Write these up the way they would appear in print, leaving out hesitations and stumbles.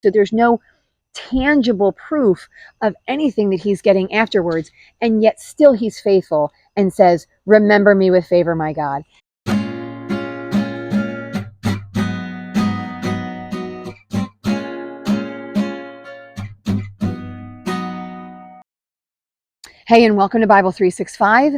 So there's no tangible proof of anything that he's getting afterwards. And yet still he's faithful and says, remember me with favor, my God. Hey, and welcome to Bible 365.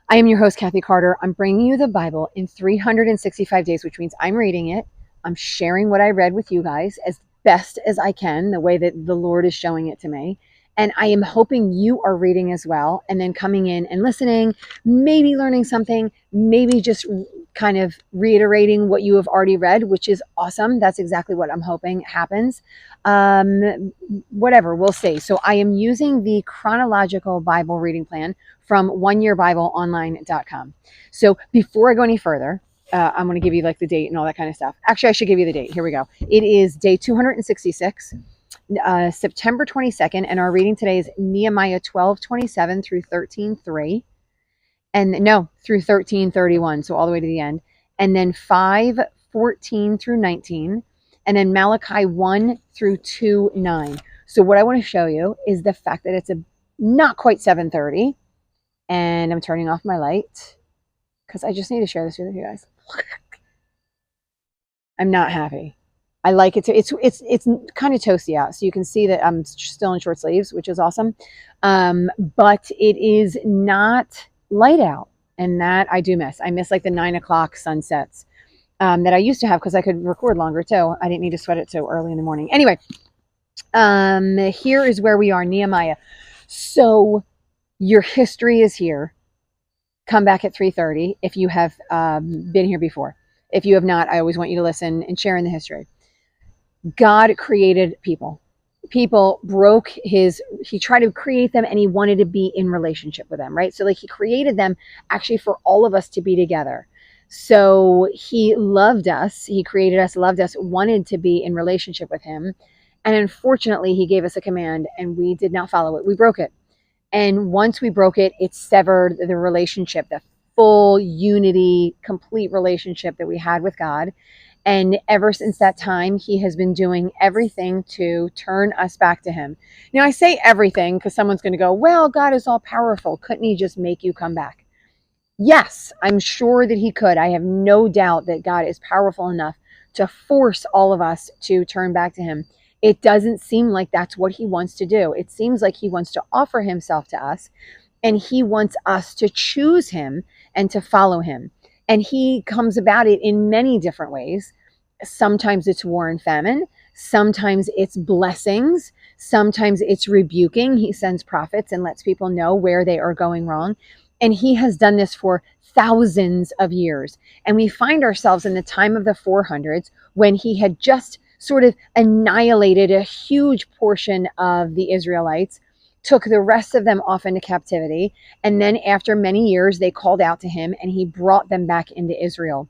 I am your host, Kathy Carter. I'm bringing you the Bible in 365 days, which means I'm reading it. I'm sharing what I read with you guys as best as I can, the way that the Lord is showing it to me. And I am hoping you are reading as well, and then coming in and listening, maybe learning something, maybe just kind of reiterating what you have already read, which is awesome. That's exactly what I'm hoping happens. Whatever, we'll see. So I am using the chronological Bible reading plan from oneyearbibleonline.com. So before I go any further, I'm going to give you like the date and all that kind of stuff. Actually, I should give you the date. Here we go. It is day 266, September 22nd, and our reading today is Nehemiah 12:27 through 13:3, and no, through 13:31, so all the way to the end, and then 5:14 through 19, and then Malachi 1 through 2:9. So what I want to show you is the fact that it's not quite 7:30, and I'm turning off my light because I just need to share this with you guys. I'm not happy. I like it. It's kind of toasty out, so you can see that I'm still in short sleeves, which is awesome. But it is not light out, and that I do miss. I miss like the 9 o'clock sunsets that I used to have because I could record longer too. I didn't need to sweat it so early in the morning. Anyway, here is where we are, Nehemiah. So your history is here. Come back at 3:30 if you have been here before. If you have not, I always want you to listen and share in the history. God created people. People broke he tried to create them, and he wanted to be in relationship with them, right? So like he created them actually for all of us to be together. So he loved us, he created us, loved us, wanted to be in relationship with him. And unfortunately, he gave us a command and we did not follow it. We broke it. And once we broke it, it severed the relationship, the full unity, complete relationship that we had with God. And ever since that time, he has been doing everything to turn us back to him. Now, I say everything because someone's going to go, well, God is all powerful. Couldn't he just make you come back? Yes, I'm sure that he could. I have no doubt that God is powerful enough to force all of us to turn back to him. It doesn't seem like that's what he wants to do. It seems like he wants to offer himself to us, and he wants us to choose him and to follow him. And he comes about it in many different ways. Sometimes it's war and famine. Sometimes it's blessings. Sometimes it's rebuking. He sends prophets and lets people know where they are going wrong. And he has done this for thousands of years. And we find ourselves in the time of the 400s when he had just sort of annihilated a huge portion of the Israelites, took the rest of them off into captivity. And then after many years, they called out to him and he brought them back into Israel.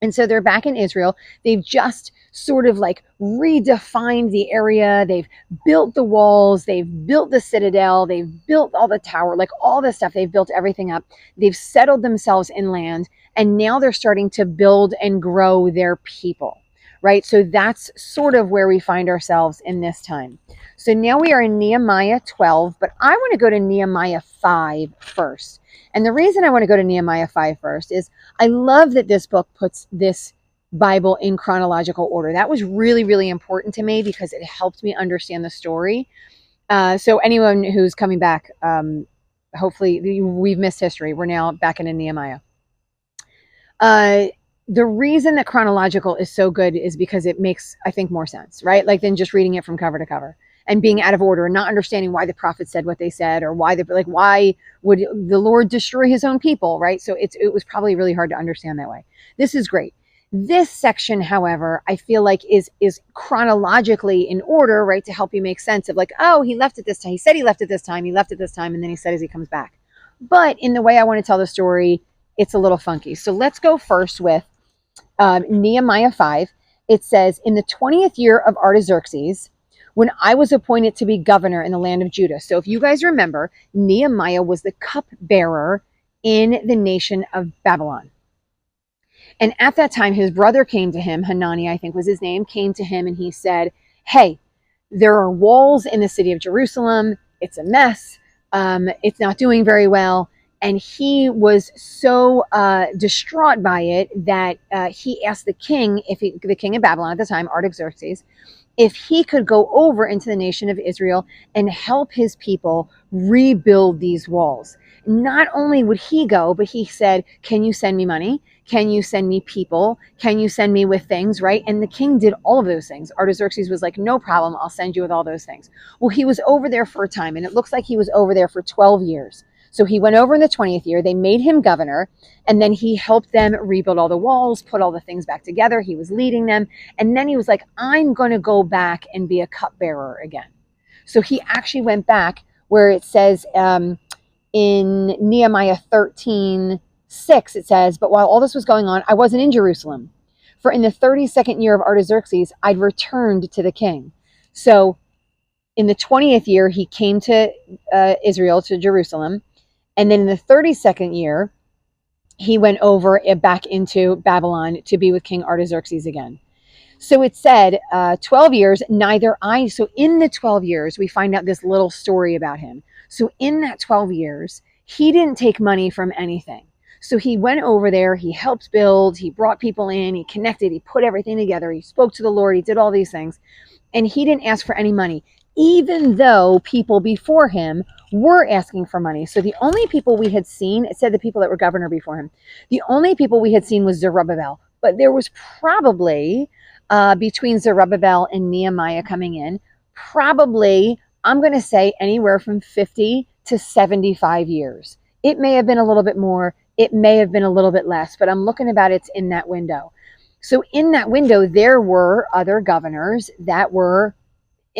And so they're back in Israel. They've just sort of like redefined the area. They've built the walls. They've built the citadel. They've built all the tower, like all the stuff. They've built everything up. They've settled themselves in land. And now they're starting to build and grow their people, right? So that's sort of where we find ourselves in this time. So now we are in Nehemiah 12, but I want to go to Nehemiah 5 first. And the reason I want to go to Nehemiah 5 first is I love that this book puts this Bible in chronological order. That was really, really important to me because it helped me understand the story. So anyone who's coming back, hopefully we've missed history. We're now back into Nehemiah. The reason that chronological is so good is because it makes, I think, more sense, right? Like than just reading it from cover to cover and being out of order and not understanding why the prophet said what they said or why why would the Lord destroy his own people, right? So it was probably really hard to understand that way. This is great. This section, however, I feel like is chronologically in order, right? To help you make sense of like, oh, he left at this time. He said he left at this time. He left at this time. And then he said as he comes back. But in the way I want to tell the story, it's a little funky. So let's go first with Nehemiah 5. It says, in the 20th year of Artaxerxes, when I was appointed to be governor in the land of Judah. So if you guys remember, Nehemiah was the cupbearer in the nation of Babylon. And at that time, his brother came to him, Hanani, I think was his name, came to him and he said, hey, there are walls in the city of Jerusalem. It's a mess. It's not doing very well. And he was so distraught by it that he asked the king, the king of Babylon at the time, Artaxerxes, if he could go over into the nation of Israel and help his people rebuild these walls. Not only would he go, but he said, can you send me money? Can you send me people? Can you send me with things, right? And the king did all of those things. Artaxerxes was like, no problem, I'll send you with all those things. Well, he was over there for a time, and it looks like he was over there for 12 years. So he went over in the 20th year, they made him governor, and then he helped them rebuild all the walls, put all the things back together. He was leading them. And then he was like, I'm going to go back and be a cupbearer again. So he actually went back where it says in Nehemiah 13:6, it says, but while all this was going on, I wasn't in Jerusalem. For in the 32nd year of Artaxerxes, I'd returned to the king. So in the 20th year, he came to Israel, to Jerusalem. And then in the 32nd year, he went over back into Babylon to be with King Artaxerxes again. So it said 12 years, neither I. So in the 12 years, we find out this little story about him. So in that 12 years, he didn't take money from anything. So he went over there, he helped build, he brought people in, he connected, he put everything together, he spoke to the Lord, he did all these things. And he didn't ask for any money, even though people before him were asking for money. So the only people we had seen, it said the people that were governor before him, the only people we had seen was Zerubbabel. But there was probably between Zerubbabel and Nehemiah coming in, probably, I'm going to say anywhere from 50 to 75 years. It may have been a little bit more, it may have been a little bit less, but I'm looking about it's in that window. So in that window, there were other governors that were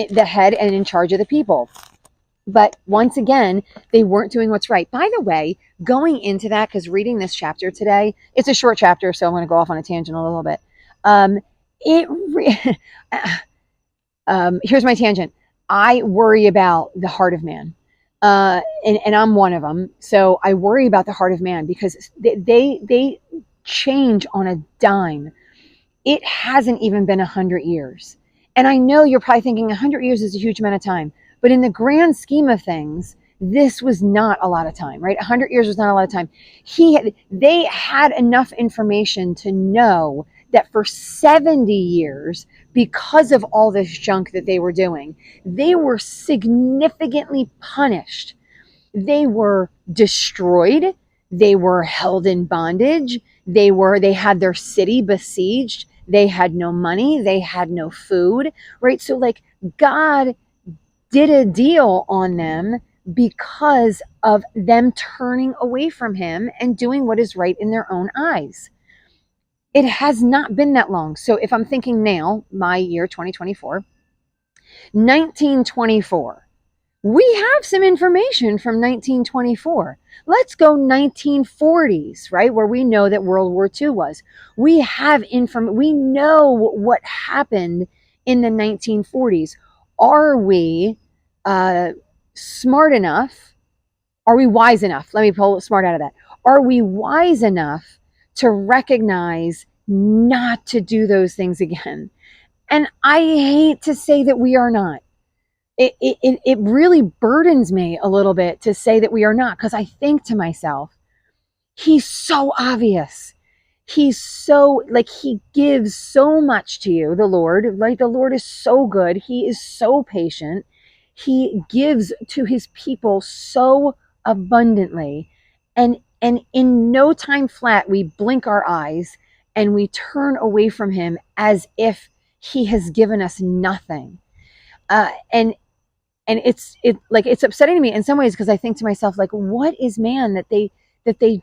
the head and in charge of the people. But once again, they weren't doing what's right. By the way, going into that, because reading this chapter today, it's a short chapter, so I'm going to go off on a tangent a little bit. Here's my tangent. I worry about the heart of man. And I'm one of them. So I worry about the heart of man because they change on a dime. It hasn't even been 100 years. And I know you're probably thinking 100 years is a huge amount of time. But in the grand scheme of things, this was not a lot of time, right? 100 years was not a lot of time. They had enough information to know that for 70 years, because of all this junk that they were doing, they were significantly punished. They were destroyed. They were held in bondage. They had their city besieged. They had no money. They had no food, right? So like God did a deal on them because of them turning away from him and doing what is right in their own eyes. It has not been that long. So if I'm thinking now, my year 2024, 1924, we have some information from 1924. Let's go 1940s, right? Where we know that World War II was. We have we know what happened in the 1940s. Are we smart enough? Are we wise enough? Let me pull smart out of that. Are we wise enough to recognize not to do those things again? And I hate to say that we are not. It really burdens me a little bit to say that we are not, because I think to myself, he's so obvious. He's so, like, he gives so much to you, the Lord. Like, the Lord is so good. He is so patient. He gives to his people so abundantly. And in no time flat, we blink our eyes and we turn away from him as if he has given us nothing. And it's upsetting to me in some ways, because I think to myself, like, what is man that they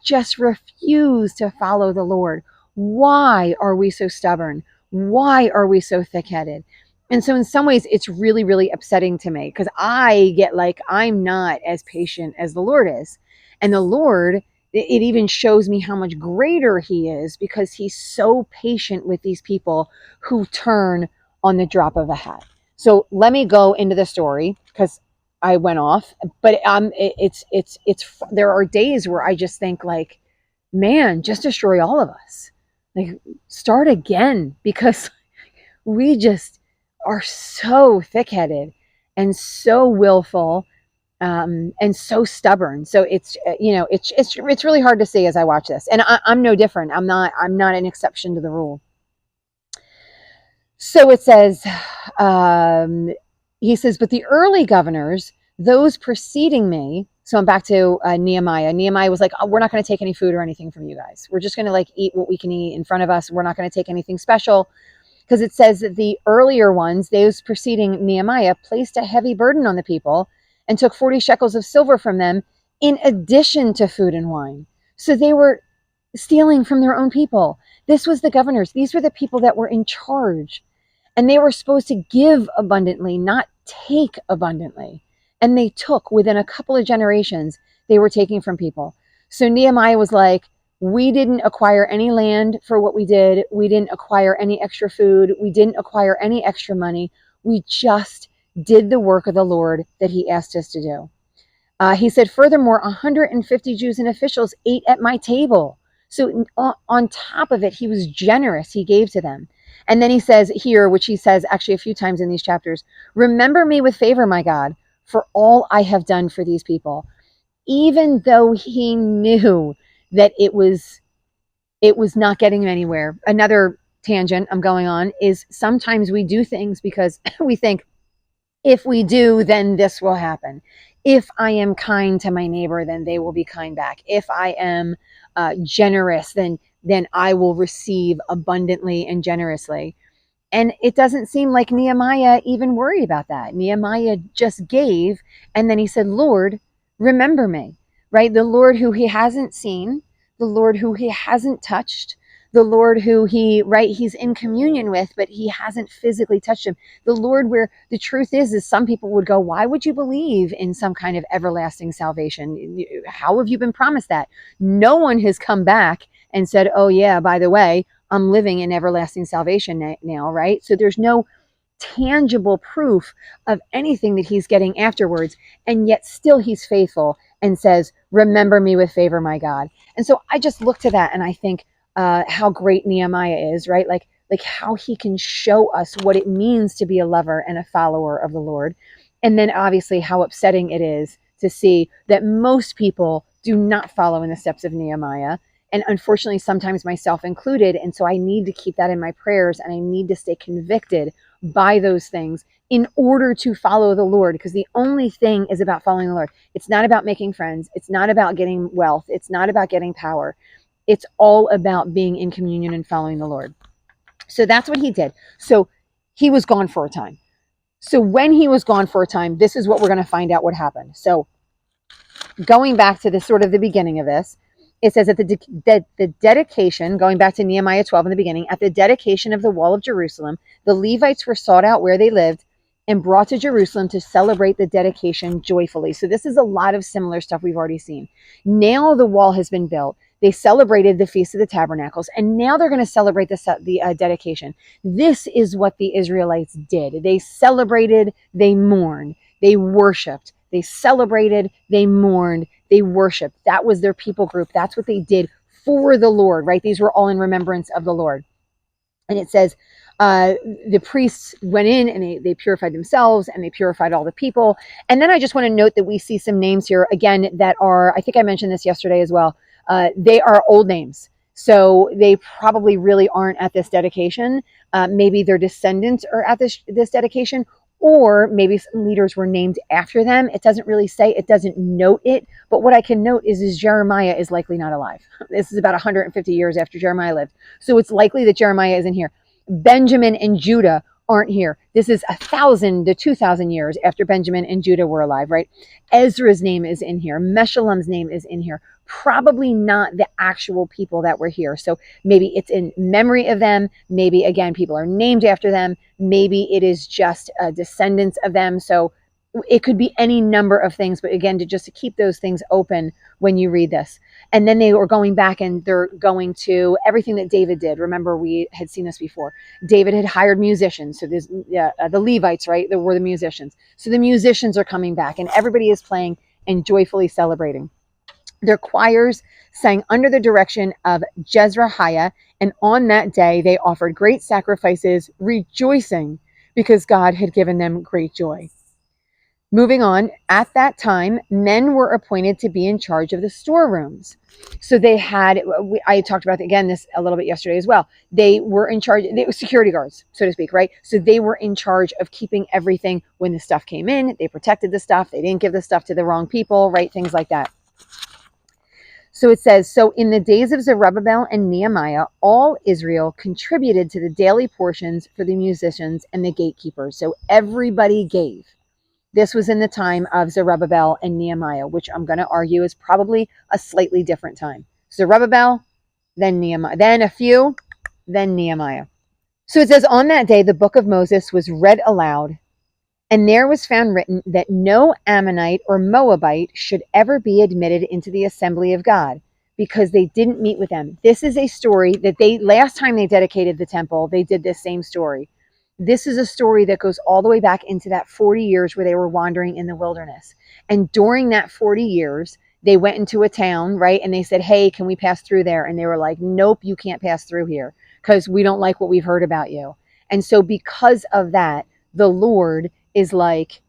just refuse to follow the Lord? Why are we so stubborn? Why are we so thick-headed? And so in some ways it's really, really upsetting to me, because I get like, I'm not as patient as the Lord is. And the Lord, it even shows me how much greater he is, because he's so patient with these people who turn on the drop of a hat. So let me go into the story, because I went off, but there are days where I just think, like, man, just destroy all of us. Like, start again, because we just are so thick-headed and so willful, and so stubborn. So it's it's really hard to see as I watch this, and I'm no different. I'm not an exception to the rule. So it says, um, he says, but the early governors, those preceding me. So I'm back to Nehemiah. Nehemiah was like, oh, we're not going to take any food or anything from you guys. We're just going to like eat what we can eat in front of us. We're not going to take anything special, because it says that the earlier ones, those preceding Nehemiah, placed a heavy burden on the people and took 40 shekels of silver from them in addition to food and wine. So they were stealing from their own people. This was the governors. These were the people that were in charge. And they were supposed to give abundantly, not take abundantly. And they took, within a couple of generations, they were taking from people. So Nehemiah was like, we didn't acquire any land for what we did. We didn't acquire any extra food. We didn't acquire any extra money. We just did the work of the Lord that he asked us to do. He said, furthermore, 150 Jews and officials ate at my table. So on top of it, he was generous. He gave to them. And then he says here, which he says actually a few times in these chapters, remember me with favor, my God, for all I have done for these people. Even though he knew that it was not getting him anywhere. Another tangent I'm going on is sometimes we do things because we think, if we do, then this will happen. If I am kind to my neighbor, then they will be kind back. If I am generous, then I will receive abundantly and generously. And it doesn't seem like Nehemiah even worried about that. Nehemiah just gave, and then he said, Lord, remember me, right? The Lord who he hasn't seen, the Lord who he hasn't touched, the Lord who he's in communion with, but he hasn't physically touched him. The Lord where the truth is some people would go, why would you believe in some kind of everlasting salvation? How have you been promised that? No one has come back and said, oh yeah, by the way, I'm living in everlasting salvation now, right? So there's no tangible proof of anything that he's getting afterwards. And yet still he's faithful and says, remember me with favor, my God. And so I just look to that and I think how great Nehemiah is, right? Like how he can show us what it means to be a lover and a follower of the Lord. And then obviously how upsetting it is to see that most people do not follow in the steps of Nehemiah. And unfortunately, sometimes myself included. And so I need to keep that in my prayers and I need to stay convicted by those things in order to follow the Lord. Because the only thing is about following the Lord. It's not about making friends. It's not about getting wealth. It's not about getting power. It's all about being in communion and following the Lord. So that's what he did. So he was gone for a time. So when he was gone for a time, this is what we're going to find out what happened. So going back to the sort of the beginning of this, it says that the dedication, going back to Nehemiah 12 in the beginning, at the dedication of the wall of Jerusalem, the Levites were sought out where they lived and brought to Jerusalem to celebrate the dedication joyfully. So this is a lot of similar stuff we've already seen. Now the wall has been built. They celebrated the Feast of the Tabernacles, and now they're going to celebrate the dedication. This is what the Israelites did. They celebrated, they mourned, they worshiped, they celebrated, they mourned, they worshiped. That was their people group. That's what they did for the Lord, right? These were all in remembrance of the Lord. And it says, the priests went in and they purified themselves and they purified all the people. And then I just want to note that we see some names here again that are, I think I mentioned this yesterday as well. They are old names. So they probably really aren't at this dedication. Maybe their descendants are at this dedication, or maybe some leaders were named after them. It doesn't really say, it doesn't note it. But what I can note is Jeremiah is likely not alive. This is about 150 years after Jeremiah lived. So it's likely that Jeremiah isn't here. Benjamin and Judah aren't here. This is 1,000 to 2,000 years after Benjamin and Judah were alive, right? Ezra's name is in here. Meshullam's name is in here. Probably not the actual people that were here. So maybe it's in memory of them. Maybe, again, people are named after them. Maybe it is just descendants of them. So it could be any number of things. But again, to keep those things open when you read this. And then they were going back and they're going to everything that David did. Remember, we had seen this before. David had hired musicians. So there's the Levites, right? That were the musicians. So the musicians are coming back and everybody is playing and joyfully celebrating. Their choirs sang under the direction of Jezrahiah, and on that day they offered great sacrifices, rejoicing, because God had given them great joy. Moving on, at that time, men were appointed to be in charge of the storerooms. So they had, I talked about again this a little bit yesterday as well. They were in charge, they were security guards, so to speak, right? So they were in charge of keeping everything when the stuff came in. They protected the stuff. They didn't give the stuff to the wrong people, right? Things like that. So it says, so in the days of Zerubbabel and Nehemiah, all Israel contributed to the daily portions for the musicians and the gatekeepers. So everybody gave. This was in the time of Zerubbabel and Nehemiah, which I'm going to argue is probably a slightly different time. Zerubbabel, then Nehemiah, then a few, then Nehemiah. So it says, on that day, the book of Moses was read aloud, and there was found written that no Ammonite or Moabite should ever be admitted into the assembly of God, because they didn't meet with them. This is a story that last time they dedicated the temple, they did this same story. This is a story that goes all the way back into that 40 years where they were wandering in the wilderness. And during that 40 years, they went into a town, right? And they said, hey, can we pass through there? And they were like, nope, you can't pass through here because we don't like what we've heard about you. And so because of that, the Lord is like,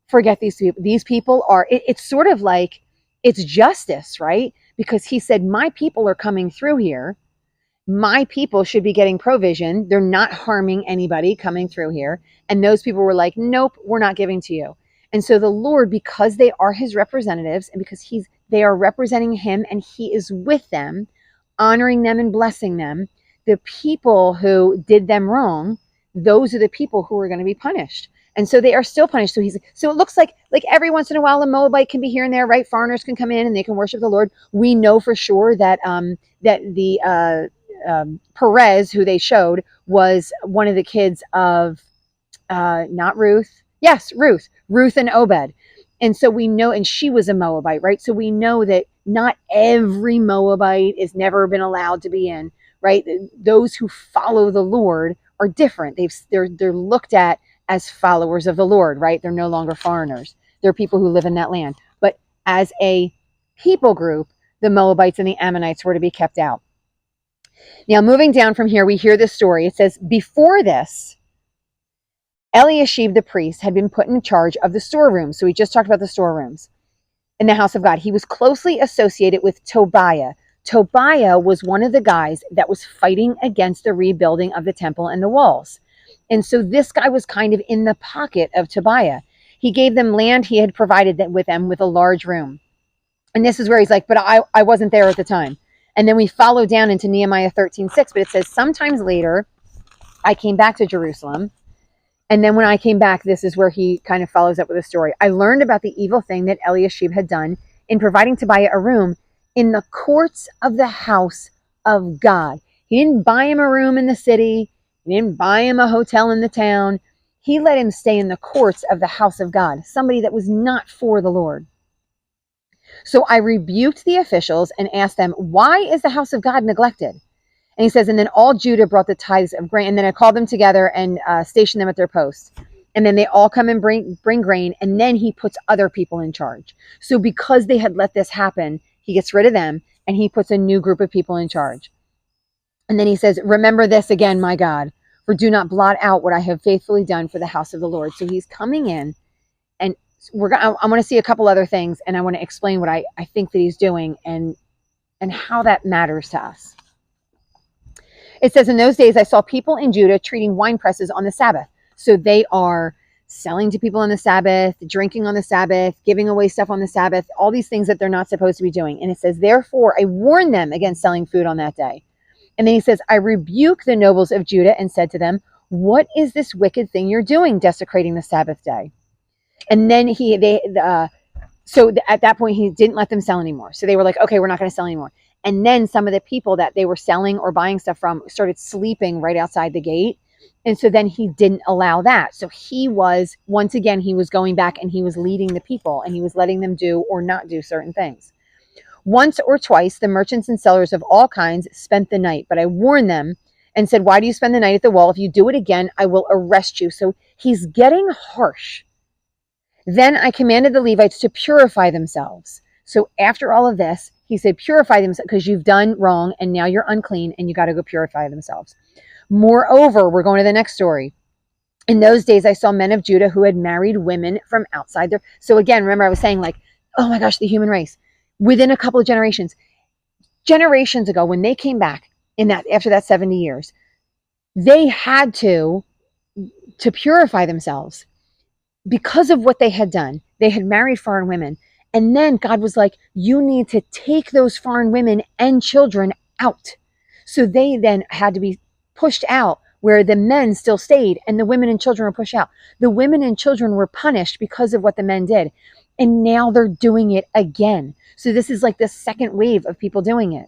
forget these people. These people are, it's sort of like, it's justice, right? Because he said, my people are coming through here. My people should be getting provision. They're not harming anybody coming through here. And those people were like, nope, we're not giving to you. And so the Lord, because they are his representatives and because they are representing him and he is with them, honoring them and blessing them, the people who did them wrong, those are the people who are going to be punished. And so they are still punished. So it looks like every once in a while a Moabite can be here and there, right? Foreigners can come in and they can worship the Lord. We know for sure that the Perez, who they showed, was one of the kids of not Ruth. Yes, Ruth and Obed. And so we know, and she was a Moabite, right? So we know that not every Moabite is never been allowed to be in, right? Those who follow the Lord are different. They're looked at as followers of the Lord, right? They're no longer foreigners. They're people who live in that land. But as a people group, the Moabites and the Ammonites were to be kept out. Now, moving down from here, we hear this story. It says, before this, Eliashib the priest had been put in charge of the storerooms. So we just talked about the storerooms in the house of God. He was closely associated with Tobiah. Tobiah was one of the guys that was fighting against the rebuilding of the temple and the walls. And so this guy was kind of in the pocket of Tobiah. He gave them land. He had provided them with a large room. And this is where he's like, but I wasn't there at the time. And then we follow down into Nehemiah 13:6, but it says, sometimes later, I came back to Jerusalem. And then when I came back, this is where he kind of follows up with a story. I learned about the evil thing that Eliashib had done in providing Tobiah a room in the courts of the house of God. He didn't buy him a room in the city. He didn't buy him a hotel in the town. He let him stay in the courts of the house of God, somebody that was not for the Lord. So I rebuked the officials and asked them, why is the house of God neglected? And he says, and then all Judah brought the tithes of grain. And then I called them together and stationed them at their posts. And then they all come and bring grain. And then he puts other people in charge. So because they had let this happen, he gets rid of them and he puts a new group of people in charge. And then he says, remember this again, my God, for do not blot out what I have faithfully done for the house of the Lord. So he's coming in, and I'm going to see a couple other things. And I want to explain what I think that he's doing and how that matters to us. It says, in those days, I saw people in Judah treating wine presses on the Sabbath. So they are selling to people on the Sabbath, drinking on the Sabbath, giving away stuff on the Sabbath, all these things that they're not supposed to be doing. And it says, therefore, I warned them against selling food on that day. And then he says, I rebuke the nobles of Judah and said to them, what is this wicked thing you're doing, desecrating the Sabbath day? And then at that point, he didn't let them sell anymore. So they were like, okay, we're not going to sell anymore. And then some of the people that they were selling or buying stuff from started sleeping right outside the gate. And so then he didn't allow that. So he was going back and he was leading the people and he was letting them do or not do certain things. Once or twice, the merchants and sellers of all kinds spent the night, but I warned them and said, why do you spend the night at the wall? If you do it again, I will arrest you. So he's getting harsh. Then I commanded the Levites to purify themselves. So after all of this, he said, purify themselves because you've done wrong and now you're unclean and you got to go purify themselves. Moreover, we're going to the next story. In those days, I saw men of Judah who had married women from outside their. So again, remember I was saying like, oh my gosh, the human race. Within a couple of generations ago, when they came back in that after that 70 years, they had to purify themselves because of what they had done. They had married foreign women. And then God was like, you need to take those foreign women and children out. So they then had to be pushed out where the men still stayed and the women and children were pushed out. The women and children were punished because of what the men did. And now they're doing it again. So this is like the second wave of people doing it.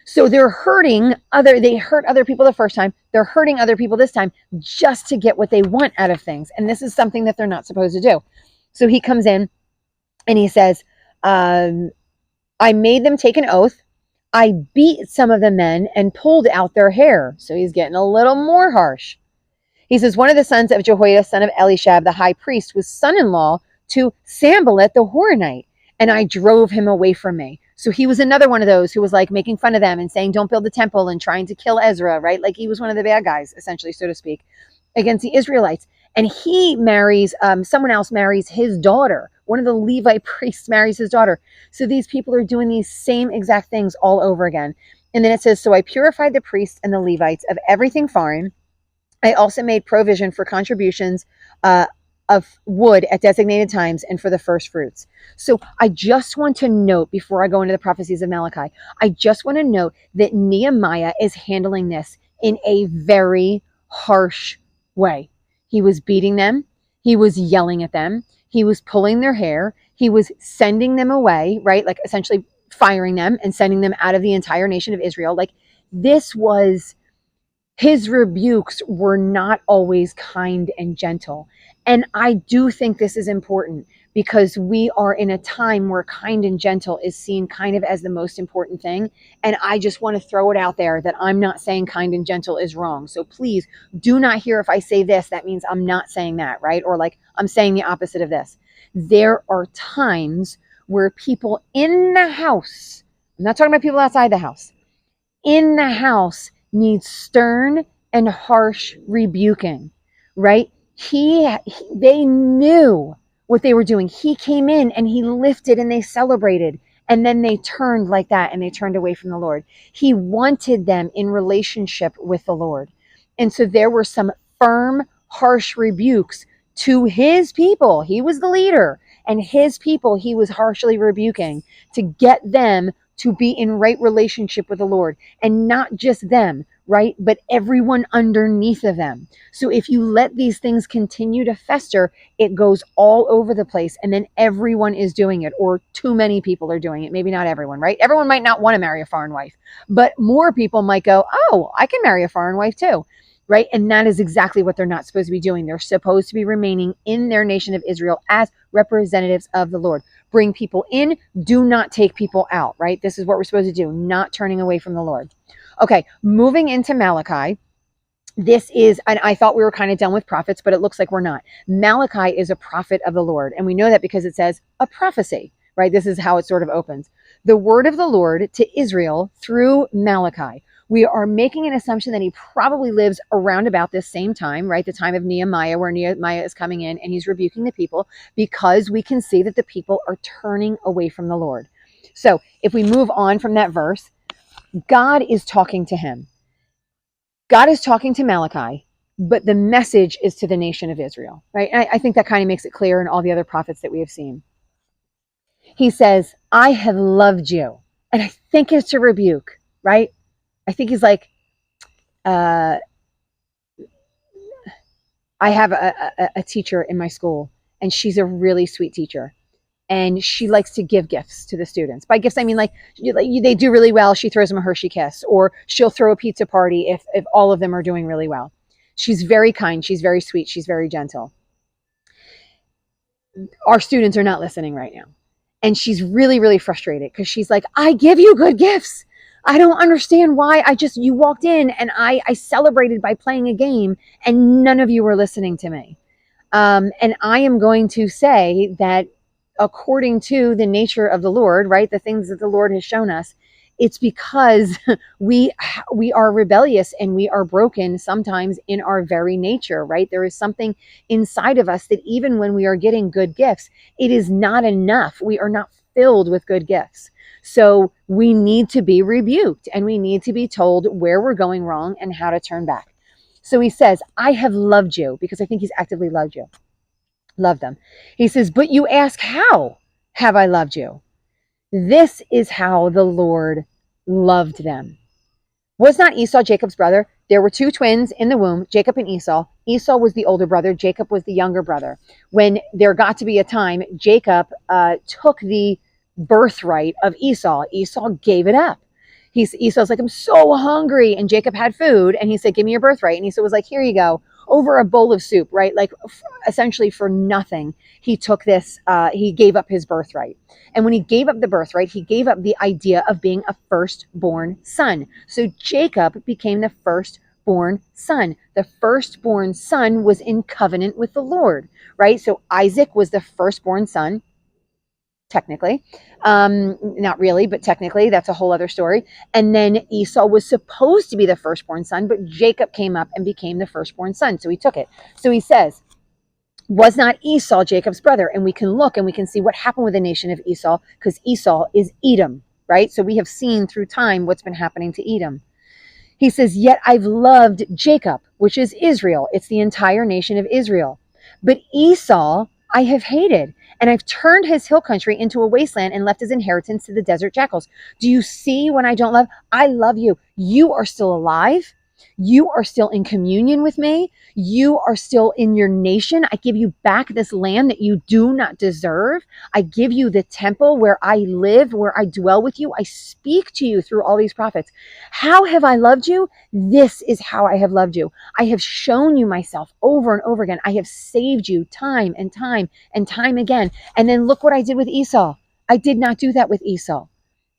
So they hurt other people the first time. They're hurting other people this time just to get what they want out of things. And this is something that they're not supposed to do. So he comes in and he says, I made them take an oath. I beat some of the men and pulled out their hair. So he's getting a little more harsh. He says, one of the sons of Jehoiada, son of Elishab, the high priest, was son-in-law to Sanballat the Horonite, and I drove him away from me. So he was another one of those who was like making fun of them and saying, don't build the temple and trying to kill Ezra, right? Like he was one of the bad guys, essentially, so to speak, against the Israelites. And he marries, someone else marries his daughter. One of the Levite priests marries his daughter. So these people are doing these same exact things all over again. And then it says, so I purified the priests and the Levites of everything foreign. I also made provision for contributions of wood at designated times and for the first fruits. So I just want to note before I go into the prophecies of Malachi, I just want to note that Nehemiah is handling this in a very harsh way. He was beating them. He was yelling at them. He was pulling their hair. He was sending them away, right? Like essentially firing them and sending them out of the entire nation of Israel. Like this was his rebukes were not always kind and gentle. And I do think this is important because we are in a time where kind and gentle is seen kind of as the most important thing. And I just want to throw it out there that I'm not saying kind and gentle is wrong. So please do not hear if I say this, that means I'm not saying that, right? Or like I'm saying the opposite of this. There are times where people in the house, I'm not talking about people outside the house, in the house needs stern and harsh rebuking, right? They knew what they were doing. He came in and he lifted and they celebrated. And then they turned like that and they turned away from the Lord. He wanted them in relationship with the Lord. And so there were some firm, harsh rebukes to his people. He was the leader, and his people he was harshly rebuking to get them to be in right relationship with the Lord, and not just them, right? But everyone underneath of them. So if you let these things continue to fester, it goes all over the place, and then everyone is doing it, or too many people are doing it. Maybe not everyone, right? Everyone might not want to marry a foreign wife, but more people might go, oh, I can marry a foreign wife too. Right. And that is exactly what they're not supposed to be doing. They're supposed to be remaining in their nation of Israel as representatives of the Lord. Bring people in, do not take people out, right? This is what we're supposed to do, not turning away from the Lord. Okay, moving into Malachi. This is, and I thought we were kind of done with prophets, but it looks like we're not. Malachi is a prophet of the Lord. And we know that because it says a prophecy, right? This is how it sort of opens. The word of the Lord to Israel through Malachi. We are making an assumption that he probably lives around about this same time, right? The time of Nehemiah, where Nehemiah is coming in and he's rebuking the people, because we can see that the people are turning away from the Lord. So if we move on from that verse, God is talking to him. God is talking to Malachi, but the message is to the nation of Israel, right? And I think that kind of makes it clear in all the other prophets that we have seen. He says, I have loved you. And I think it's a rebuke, right? I think he's like, I have a teacher in my school, and she's a really sweet teacher. And she likes to give gifts to the students. By gifts, I mean like they do really well. She throws them a Hershey kiss, or she'll throw a pizza party if all of them are doing really well. She's very kind. She's very sweet. She's very gentle. Our students are not listening right now. And she's really, really frustrated because she's like, I give you good gifts. I don't understand why you walked in and I celebrated by playing a game and none of you were listening to me. And I am going to say that according to the nature of the Lord, right, the things that the Lord has shown us, it's because we are rebellious and we are broken sometimes in our very nature, right? There is something inside of us that even when we are getting good gifts, it is not enough. We are not filled with good gifts. So we need to be rebuked and we need to be told where we're going wrong and how to turn back. So he says, I have loved you, because I think he's actively loved you. Love them. He says, but you ask, how have I loved you? This is how the Lord loved them. Was not Esau Jacob's brother? There were two twins in the womb, Jacob and Esau. Esau was the older brother. Jacob was the younger brother. When there got to be a time, Jacob took the birthright of Esau. Esau gave it up. Esau's like, I'm so hungry. And Jacob had food. And he said, give me your birthright. And Esau was like, here you go. Over a bowl of soup, right? Like essentially for nothing. He took this, he gave up his birthright. And when he gave up the birthright, he gave up the idea of being a firstborn son. So Jacob became the firstborn son. The firstborn son was in covenant with the Lord, right? So Isaac was the firstborn son, technically. Not really, but technically, that's a whole other story. And then Esau was supposed to be the firstborn son, but Jacob came up and became the firstborn son. So he took it. So he says, was not Esau Jacob's brother? And we can look and we can see what happened with the nation of Esau, because Esau is Edom, right? So we have seen through time what's been happening to Edom. He says, yet I've loved Jacob, which is Israel. It's the entire nation of Israel. But Esau I have hated, and I've turned his hill country into a wasteland and left his inheritance to the desert jackals. Do you see when I don't love? I love you. You are still alive. You are still in communion with me. You are still in your nation. I give you back this land that you do not deserve. I give you the temple where I live, where I dwell with you. I speak to you through all these prophets. How have I loved you? This is how I have loved you. I have shown you myself over and over again. I have saved you time and time and time again. And then look what I did with Esau. I did not do that with Esau.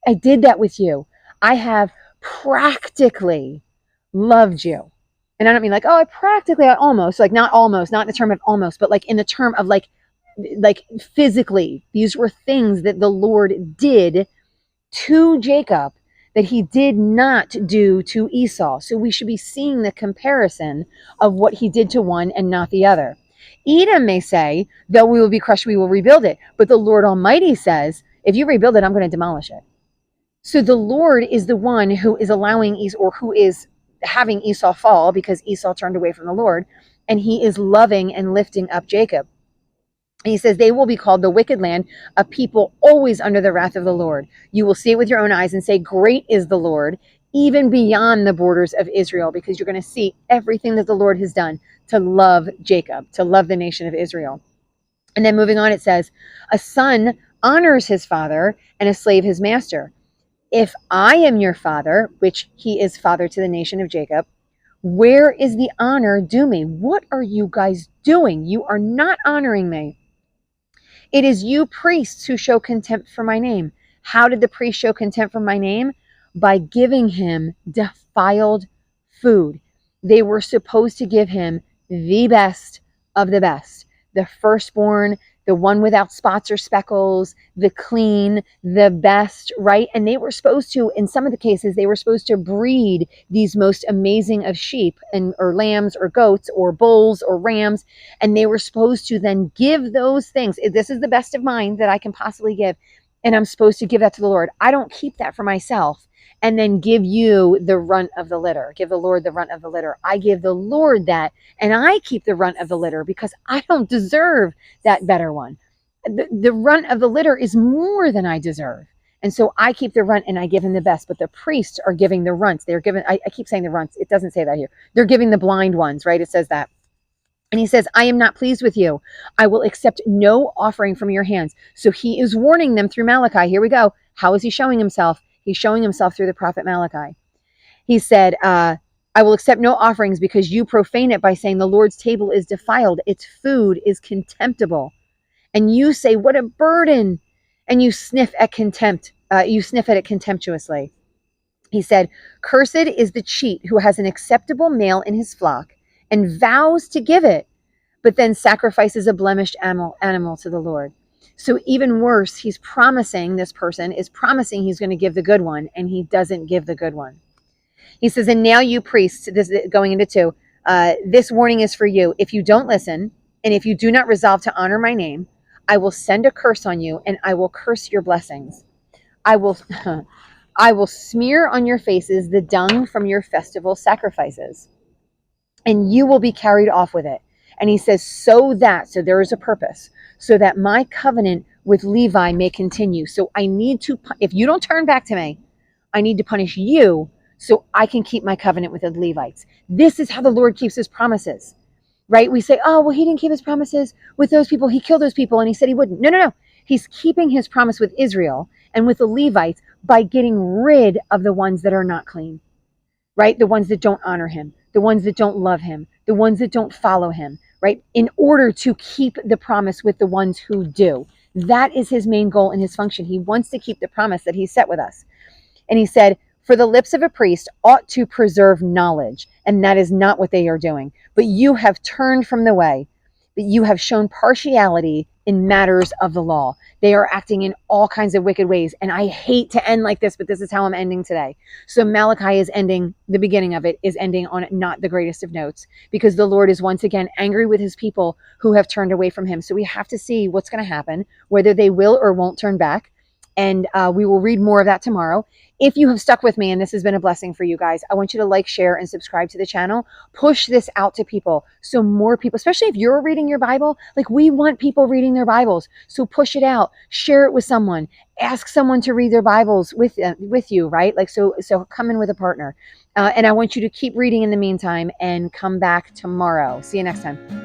I did that with you. I have practically loved you. And I don't mean like, oh, I almost, like not almost, not in the term of almost, but like in the term of like physically, these were things that the Lord did to Jacob that he did not do to Esau. So we should be seeing the comparison of what he did to one and not the other. Edom may say, though we will be crushed, we will rebuild it. But the Lord Almighty says, if you rebuild it, I'm going to demolish it. So the Lord is the one who is allowing Esau, or who is having Esau fall because Esau turned away from the Lord, and he is loving and lifting up Jacob. He says, they will be called the wicked land, a people always under the wrath of the Lord. You will see it with your own eyes and say, great is the Lord, even beyond the borders of Israel, because you're going to see everything that the Lord has done to love Jacob, to love the nation of Israel. And then moving on, it says, a son honors his father and a slave his master. If I am your father, which he is father to the nation of Jacob, where is the honor due me? What are you guys doing? You are not honoring me. It is you priests who show contempt for my name. How did the priest show contempt for my name? By giving him defiled food. They were supposed to give him the best of the best, the firstborn, the one without spots or speckles, the clean, the best, right? And they were supposed to, in some of the cases, they were supposed to breed these most amazing of sheep and or lambs or goats or bulls or rams. And they were supposed to then give those things. This is the best of mine that I can possibly give. And I'm supposed to give that to the Lord. I don't keep that for myself and then give you the runt of the litter. Give the Lord the runt of the litter. I give the Lord that, and I keep the runt of the litter because I don't deserve that better one. The runt of the litter is more than I deserve. And so I keep the runt and I give him the best. But the priests are giving the runts. They're giving, I keep saying the runts. It doesn't say that here. They're giving the blind ones, right? It says that. And he says, I am not pleased with you. I will accept no offering from your hands. So he is warning them through Malachi. Here we go. How is he showing himself? He's showing himself through the prophet Malachi. He said, I will accept no offerings because you profane it by saying the Lord's table is defiled. Its food is contemptible. And you say, what a burden. And you sniff at contempt. You sniff at it contemptuously. He said, cursed is the cheat who has an acceptable male in his flock and vows to give it, but then sacrifices a blemished animal to the Lord. So even worse, he's promising, this person is promising he's going to give the good one, and he doesn't give the good one. He says, and now you priests, this is going into 2, this warning is for you. If you don't listen, and if you do not resolve to honor my name, I will send a curse on you, and I will curse your blessings. I will, I will smear on your faces the dung from your festival sacrifices, and you will be carried off with it. And he says, so there is a purpose, so that my covenant with Levi may continue. So I need to, if you don't turn back to me, I need to punish you so I can keep my covenant with the Levites. This is how the Lord keeps his promises, right? We say, oh, well, he didn't keep his promises with those people. He killed those people and he said he wouldn't. No, no, no. He's keeping his promise with Israel and with the Levites by getting rid of the ones that are not clean, right? The ones that don't honor him, the ones that don't love him, the ones that don't follow him, right? In order to keep the promise with the ones who do. That is his main goal and his function. He wants to keep the promise that he set with us. And he said, for the lips of a priest ought to preserve knowledge, and that is not what they are doing. But you have turned from the way, but you have shown partiality in matters of the law. They are acting in all kinds of wicked ways. And I hate to end like this, but this is how I'm ending today. So Malachi is ending, the beginning of it is ending on not the greatest of notes, because the Lord is once again angry with his people who have turned away from him. So we have to see what's going to happen, whether they will or won't turn back. And we will read more of that tomorrow. If you have stuck with me and this has been a blessing for you guys, I want you to like, share, and subscribe to the channel. Push this out to people so more people, especially if you're reading your Bible, like we want people reading their Bibles. So push it out, share it with someone, ask someone to read their Bibles with you, right? Like so come in with a partner. And I want you to keep reading in the meantime and come back tomorrow. See you next time.